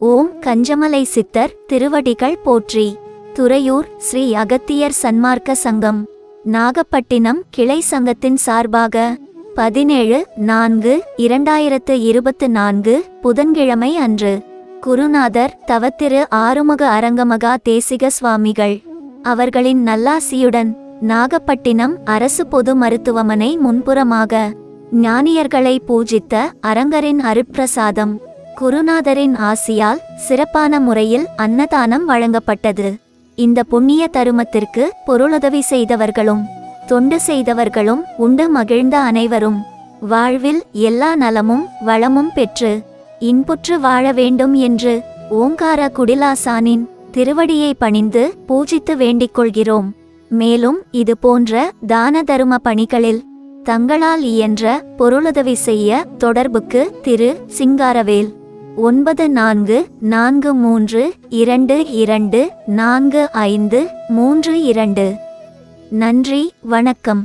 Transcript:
ஓம் கஞ்சமலை சித்தர் திருவடிகள் போற்றி. துறையூர் ஸ்ரீ அகத்தியர் சன்மார்க்க சங்கம் நாகப்பட்டினம் கிளை சங்கத்தின் சார்பாக 17/4/2024 புதன்கிழமை அன்று குருநாதர் தவத்திரு ஆறுமுக அரங்கமகா தேசிக சுவாமிகள் அவர்களின் நல்லாசியுடன் நாகப்பட்டினம் அரசு பொது மருத்துவமனை முன்புறமாக ஞானியர்களை பூஜித்த அரங்கரின் அருட்பிரசாதம் குருநாதரின் ஆசியால் சிறப்பான முறையில் அன்னதானம் வழங்கப்பட்டது. இந்த புண்ணிய தருமத்திற்கு பொருளுதவி செய்தவர்களும் தொண்டு செய்தவர்களும் உண்டு மகிழ்ந்த அனைவரும் வாழ்வில் எல்லா நலமும் வளமும் பெற்று இன்புற்று வாழ வேண்டும் என்று ஓங்கார குடிலாசானின் திருவடியை பணிந்து பூஜித்து வேண்டிக் கொள்கிறோம். மேலும் இது போன்ற தான தரும பணிகளில் தங்களால் இயன்ற பொருளுதவி செய்ய தொடர்புக்கு திரு சிங்காரவேல் 9443224532. நன்றி, வணக்கம்.